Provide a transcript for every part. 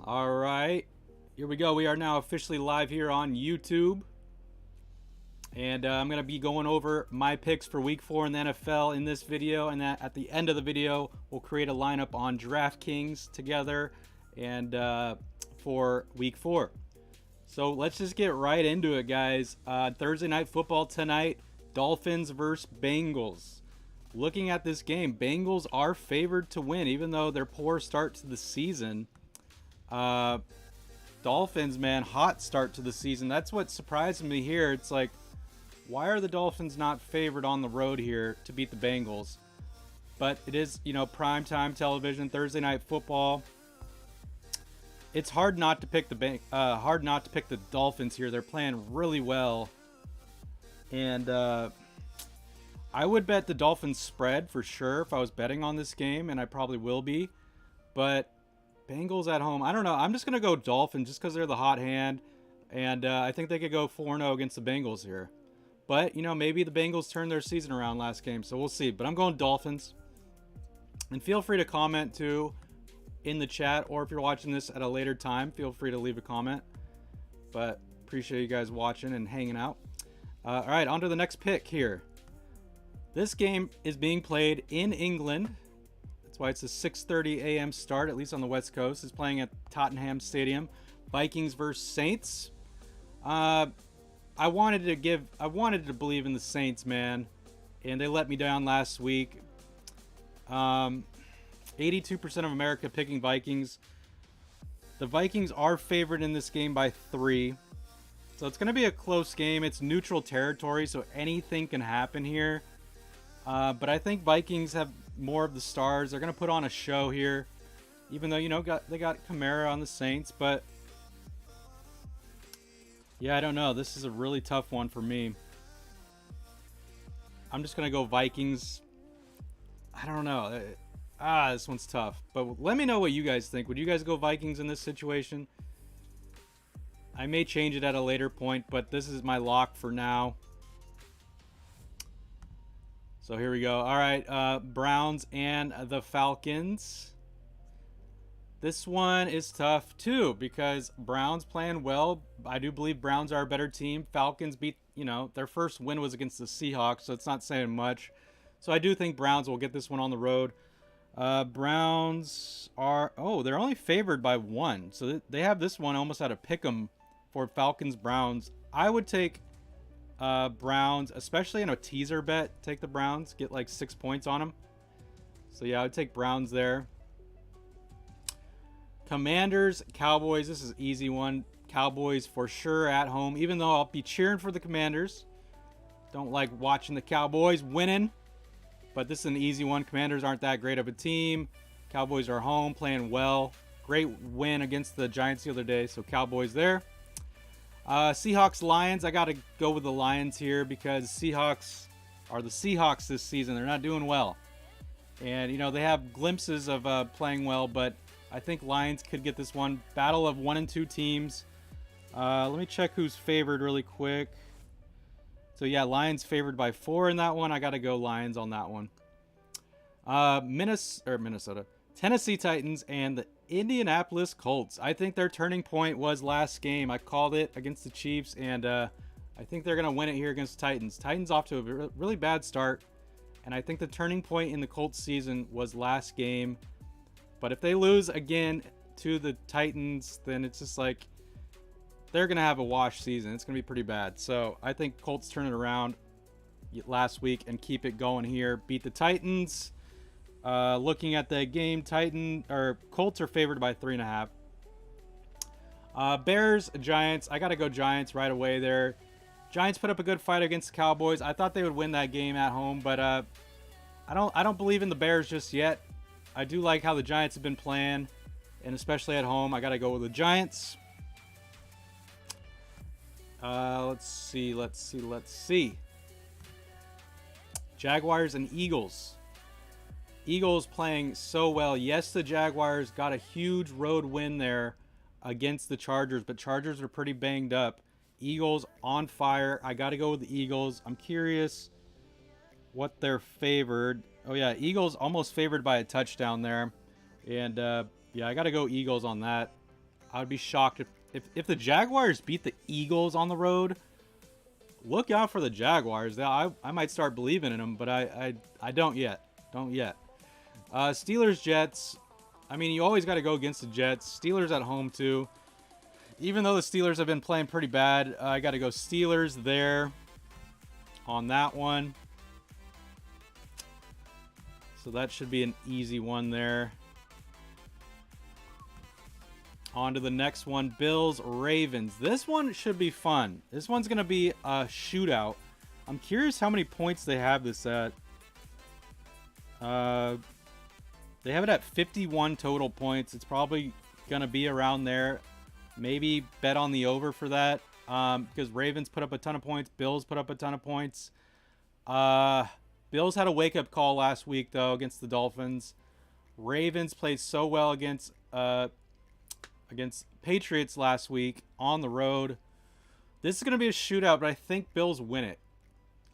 All right, here we go. We are now officially live here on YouTube. And I'm going to be going over my picks for Week 4 in the NFL in this video. And at the end of the video, we'll create a lineup on DraftKings together and for Week 4. So let's just get right into it, guys. Thursday Night Football tonight, Dolphins versus Bengals. Looking at this game, Bengals are favored to win, even though their poor start to the season. Dolphins, man, hot start to the season. That's what surprised me here. It's like, why are the Dolphins not favored on the road here to beat the Bengals? But it is, primetime television, Thursday Night Football. It's hard not to pick the Dolphins here. They're playing really well, and I would bet the Dolphins spread for sure if I was betting on this game, and I probably will be. But Bengals at home, I don't know. I'm just gonna go Dolphins just because they're the hot hand, and I think they could go 4-0 against the Bengals here. But, maybe the Bengals turned their season around last game, so we'll see. But I'm going Dolphins. And feel free to comment, too, in the chat. Or if you're watching this at a later time, feel free to leave a comment. But appreciate you guys watching and hanging out. All right, on to the next pick here. This game is being played in England. That's why it's a 6:30 a.m. start, at least on the West Coast. It's playing at Tottenham Stadium. Vikings versus Saints. I wanted to believe in the Saints, man, and they let me down last week. 82% of America picking Vikings. The Vikings are favored in this game by 3. So it's going to be a close game. It's neutral territory, so anything can happen here. But I think Vikings have more of the stars. They're going to put on a show here, even though, they got Kamara on the Saints, but yeah, I don't know. This is a really tough one for me. I'm just going to go Vikings. I don't know. This one's tough. But let me know what you guys think. Would you guys go Vikings in this situation? I may change it at a later point, but this is my lock for now. So here we go. All right, Browns and the Falcons. This one is tough too because Browns playing well. I do believe Browns are a better team. Falcons beat, their first win was against the Seahawks, so it's not saying much. So I do think Browns will get this one on the road. Browns are, they're only favored by 1. So they have this one almost at a pick 'em for Falcons-Browns. I would take Browns, especially in a teaser bet. Take the Browns, get like 6 points on them. So yeah, I would take Browns there. Commanders, Cowboys. This is an easy one. Cowboys for sure at home, even though I'll be cheering for the Commanders. Don't like watching the Cowboys winning, but this is an easy one. Commanders aren't that great of a team. Cowboys are home, playing well. Great win against the Giants the other day, so Cowboys there. Seahawks, Lions. I got to go with the Lions here because Seahawks are the Seahawks this season. They're not doing well. And, they have glimpses of playing well, but I think Lions could get this one. Battle of 1 and 2 teams. Let me check who's favored really quick. So yeah, Lions favored by 4 in that one. I got to go Lions on that one. Minnesota. Tennessee Titans and the Indianapolis Colts. I think their turning point was last game. I called it against the Chiefs, and I think they're going to win it here against the Titans. Titans off to a really bad start, and I think the turning point in the Colts season was last game. But if they lose again to the Titans, then it's just like they're going to have a wash season. It's going to be pretty bad. So I think Colts turn it around last week and keep it going here. Beat the Titans. Looking at the game, Colts are favored by 3.5. Bears, Giants. I got to go Giants right away there. Giants put up a good fight against the Cowboys. I thought they would win that game at home, but I don't believe in the Bears just yet. I do like how the Giants have been playing, and especially at home. I got to go with the Giants. Let's see. Jaguars and Eagles. Eagles playing so well. Yes, the Jaguars got a huge road win there against the Chargers, but Chargers are pretty banged up. Eagles on fire. I got to go with the Eagles. I'm curious what they're favored. Oh, yeah, Eagles almost favored by a touchdown there. And, yeah, I got to go Eagles on that. I would be shocked if the Jaguars beat the Eagles on the road. Look out for the Jaguars. I might start believing in them, but I don't yet. Don't yet. Steelers, Jets. I mean, you always got to go against the Jets. Steelers at home, too. Even though the Steelers have been playing pretty bad, I got to go Steelers there on that one. So that should be an easy one there. On to the next one, Bills, Ravens. This one should be fun. This one's going to be a shootout. I'm curious how many points they have this at. They have it at 51 total points. It's probably going to be around there. Maybe bet on the over for that because Ravens put up a ton of points. Bills put up a ton of points. Bills had a wake-up call last week, though, against the Dolphins. Ravens played so well against Patriots last week on the road. This is going to be a shootout, but I think Bills win it.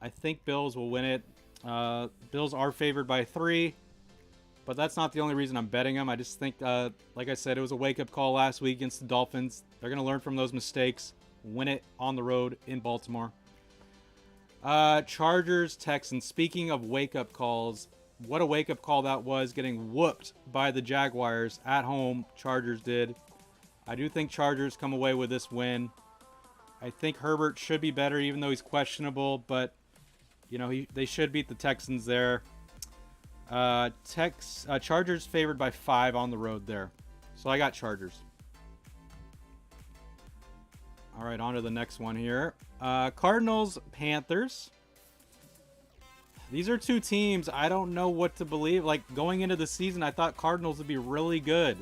I think Bills will win it. Bills are favored by 3, but that's not the only reason I'm betting them. I just think, like I said, it was a wake-up call last week against the Dolphins. They're going to learn from those mistakes, win it on the road in Baltimore. Chargers, Texans. Speaking of wake-up calls, what a wake-up call that was, getting whooped by the Jaguars at home. Chargers did. I do think Chargers come away with this win. I think Herbert should be better, even though he's questionable, but you know they should beat the Texans there. Chargers favored by 5 on the road there, so I got Chargers. All right, on to the next one here. Cardinals, Panthers. These are two teams I don't know what to believe. Like, going into the season, I thought Cardinals would be really good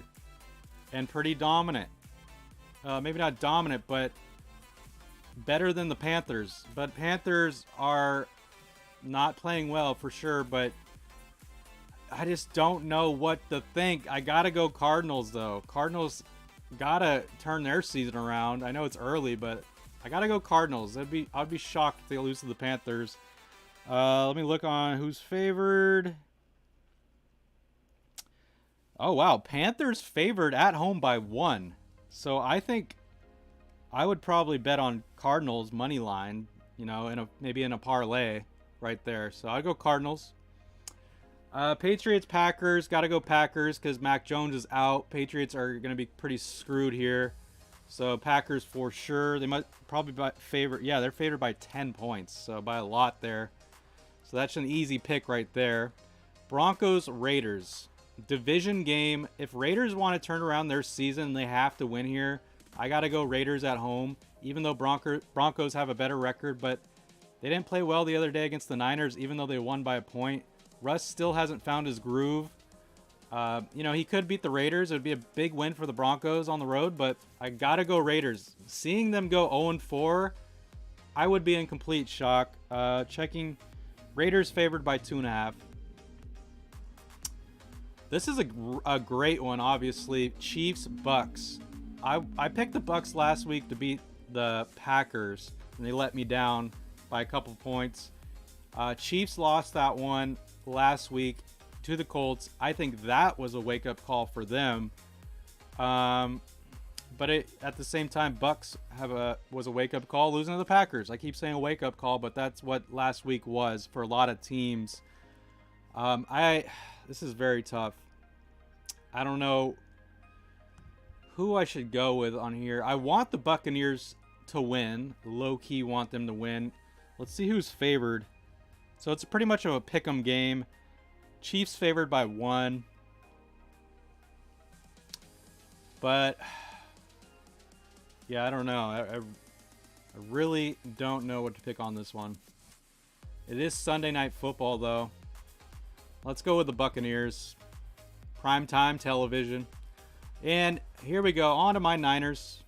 and pretty dominant. Maybe not dominant, but better than the Panthers. But Panthers are not playing well for sure, but I just don't know what to think. I got to go Cardinals, though. Cardinals got to turn their season around. I know it's early, but I got to go Cardinals. I'd be shocked if they lose to the Panthers. Let me look on who's favored. Oh, wow. Panthers favored at home by 1. So I think I would probably bet on Cardinals money line, you know, maybe in a parlay right there. So I'd go Cardinals. Patriots, Packers. Got to go Packers because Mac Jones is out. Patriots are going to be pretty screwed here. So Packers for sure. They might probably they're favored by 10 points. So by a lot there. So that's an easy pick right there. Broncos, Raiders. Division game. If Raiders want to turn around their season, they have to win here. I got to go Raiders at home, even though Broncos have a better record, but they didn't play well the other day against the Niners, even though they won by a point. Russ still hasn't found his groove. You know, he could beat the Raiders. It would be a big win for the Broncos on the road, but I got to go Raiders. Seeing them go 0-4, I would be in complete shock. Checking Raiders favored by 2.5. This is a great one, obviously. Chiefs, Bucks. I picked the Bucks last week to beat the Packers, and they let me down by a couple points. Chiefs lost that one last week to the Colts. I think that was a wake-up call for them. But at the same time, Bucks was a wake-up call losing to the Packers. I keep saying a wake-up call, but that's what last week was for a lot of teams. This is very tough. I don't know who I should go with on here. I want the Buccaneers to win. Low-key want them to win. Let's see who's favored. So it's pretty much of a pick'em game. Chiefs favored by 1. But yeah, I don't know. I really don't know what to pick on this one. It is Sunday Night Football, though. Let's go with the Buccaneers. Primetime television. And here we go. On to my Niners.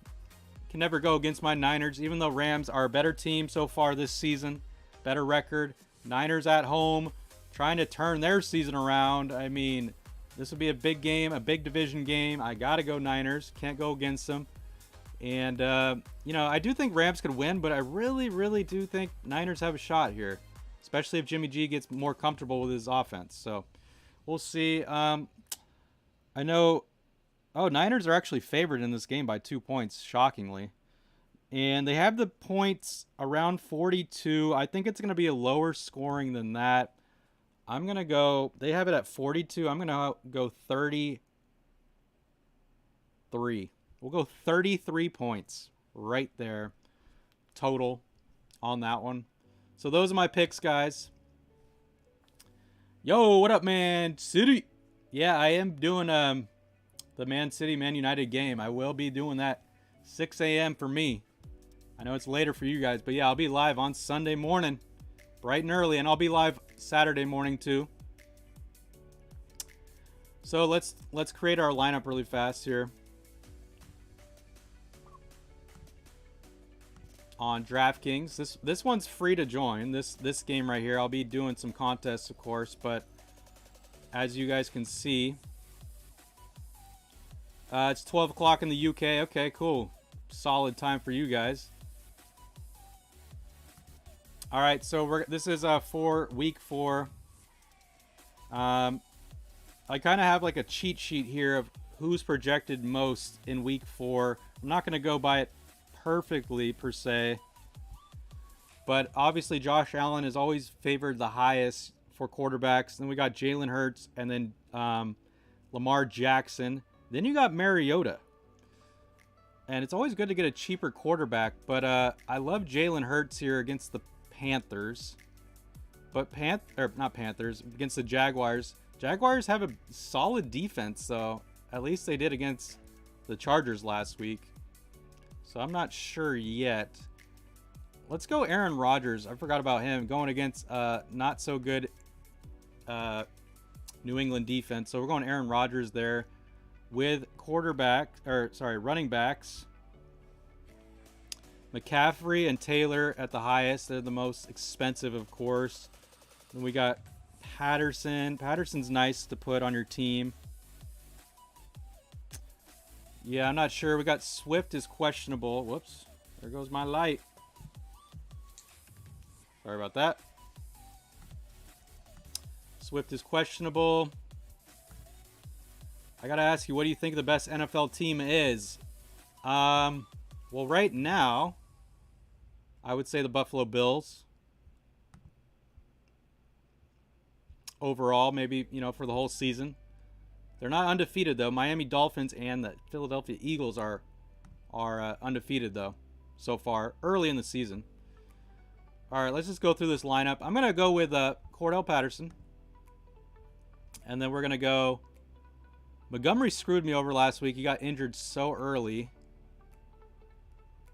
Can never go against my Niners, even though Rams are a better team so far this season. Better record. Niners at home, trying to turn their season around. I mean, this would be a big game, a big division game. I got to go Niners. Can't go against them. And, you know, I do think Rams could win, but I really, really do think Niners have a shot here, especially if Jimmy G gets more comfortable with his offense. So we'll see. I know Oh, Niners are actually favored in this game by 2 points, shockingly. And they have the points around 42. I think it's going to be a lower scoring than that. I'm going to go, they have it at 42. I'm going to go 33. We'll go 33 points right there total on that one. So those are my picks, guys. Yo, what up, Man City? Yeah, I am doing the Man City Man United game. I will be doing that 6 a.m. for me. I know it's later for you guys, but yeah, I'll be live on Sunday morning, bright and early, and I'll be live Saturday morning too. So let's create our lineup really fast here on DraftKings. This one's free to join. This game right here. I'll be doing some contests, of course, but as you guys can see, it's 12 o'clock in the UK. Okay, cool. Solid time for you guys. All right, so this is for week 4. I kind of have like a cheat sheet here of who's projected most in week 4. I'm not going to go by it perfectly per se, but obviously Josh Allen is always favored the highest for quarterbacks. Then we got Jalen Hurts, and then Lamar Jackson. Then you got Mariota. And it's always good to get a cheaper quarterback, but I love Jalen Hurts here against the Panthers. But not Panthers, against the Jaguars. Jaguars have a solid defense, though. At least they did against the Chargers last week. So I'm not sure yet. Let's go Aaron Rodgers. I forgot about him going against not so good New England defense. So we're going Aaron Rodgers there with running backs. McCaffrey and Taylor at the highest. They're the most expensive, of course. Then we got Patterson. Patterson's nice to put on your team. Yeah, I'm not sure. We got Swift is questionable. Whoops. There goes my light. Sorry about that. Swift is questionable. I got to ask you, what do you think the best NFL team is? Well, right now, I would say the Buffalo Bills. Overall, maybe, for the whole season. They're not undefeated, though. Miami Dolphins and the Philadelphia Eagles are undefeated, though, so far, early in the season. All right, let's just go through this lineup. I'm going to go with Cordell Patterson. And then we're going to go... Montgomery screwed me over last week. He got injured so early.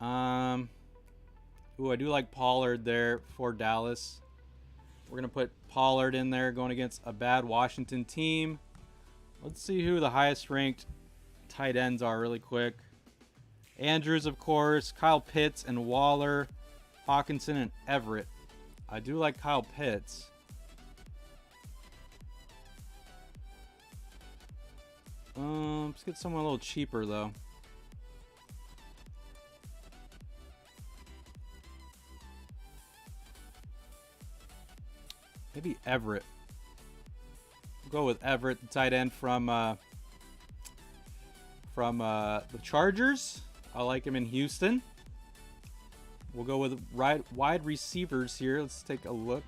Ooh, I do like Pollard there for Dallas. We're going to put Pollard in there going against a bad Washington team. Let's see who the highest ranked tight ends are really quick. Andrews, of course. Kyle Pitts and Waller. Hawkinson and Everett. I do like Kyle Pitts. Let's get someone a little cheaper, though. Maybe Everett. We'll go with Everett, the tight end from the Chargers. I like him in Houston. We'll go with wide receivers here. Let's take a look.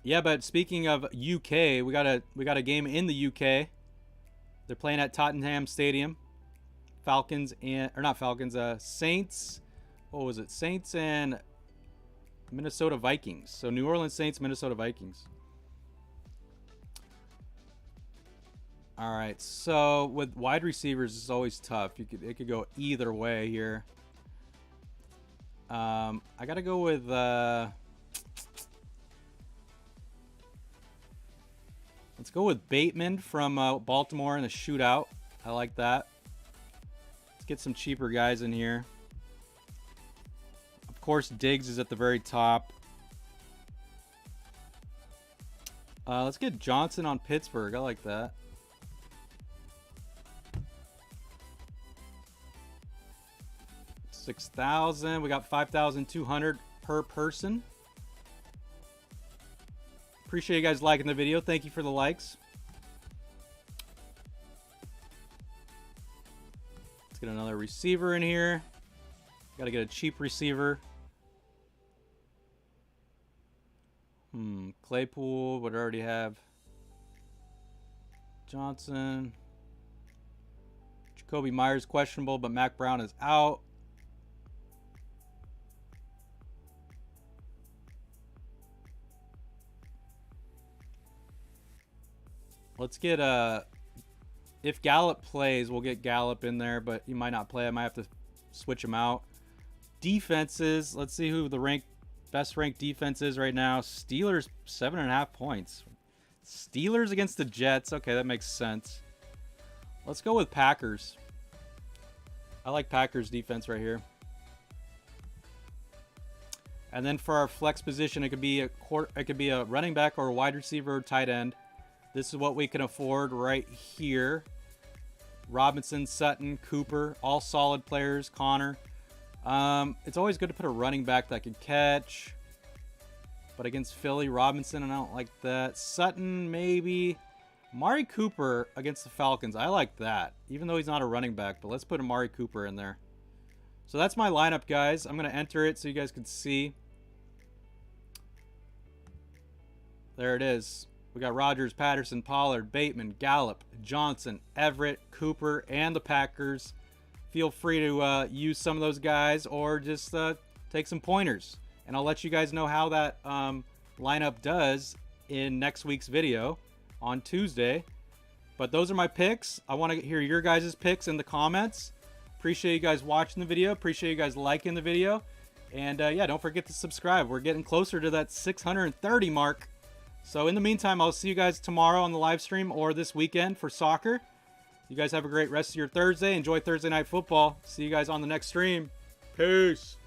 Yeah, but speaking of UK, we got a game in the UK. They're playing at Tottenham Stadium. Saints. What was it? Saints and Minnesota Vikings. So New Orleans Saints, Minnesota Vikings. All right. So with wide receivers, it's always tough. It could go either way here. I gotta go with. Let's go with Bateman from Baltimore in the shootout. I like that. Let's get some cheaper guys in here. Of course, Diggs is at the very top. Let's get Johnson on Pittsburgh. I like that. $6,000. We got $5,200 per person. Appreciate you guys liking the video. Thank you for the likes. Let's get another receiver in here. Got to get a cheap receiver. Claypool would already have Johnson. Jacoby Myers questionable, but Mac Brown is out. Let's get if Gallup plays, we'll get Gallup in there, but he might not play. I might have to switch him out. Defenses, let's see who the best ranked defense is right now. Steelers 7.5 points. Steelers against the Jets. Okay, that makes sense. Let's go with Packers. I like Packers defense right here. And then for our flex position, it could be a running back or a wide receiver or tight end. This is what we can afford right here. Robinson, Sutton, Cooper, all solid players. Connor. It's always good to put a running back that can catch. But against Philly, Robinson, and I don't like that. Sutton, maybe. Amari Cooper against the Falcons. I like that. Even though he's not a running back. But let's put Amari Cooper in there. So that's my lineup, guys. I'm going to enter it so you guys can see. There it is. We got Rodgers, Patterson, Pollard, Bateman, Gallup, Johnson, Everett, Cooper, and the Packers. Feel free to use some of those guys or just take some pointers. And I'll let you guys know how that lineup does in next week's video on Tuesday. But those are my picks. I want to hear your guys' picks in the comments. Appreciate you guys watching the video. Appreciate you guys liking the video. And yeah, don't forget to subscribe. We're getting closer to that 630 mark. So in the meantime, I'll see you guys tomorrow on the live stream or this weekend for soccer. You guys have a great rest of your Thursday. Enjoy Thursday Night Football. See you guys on the next stream. Peace.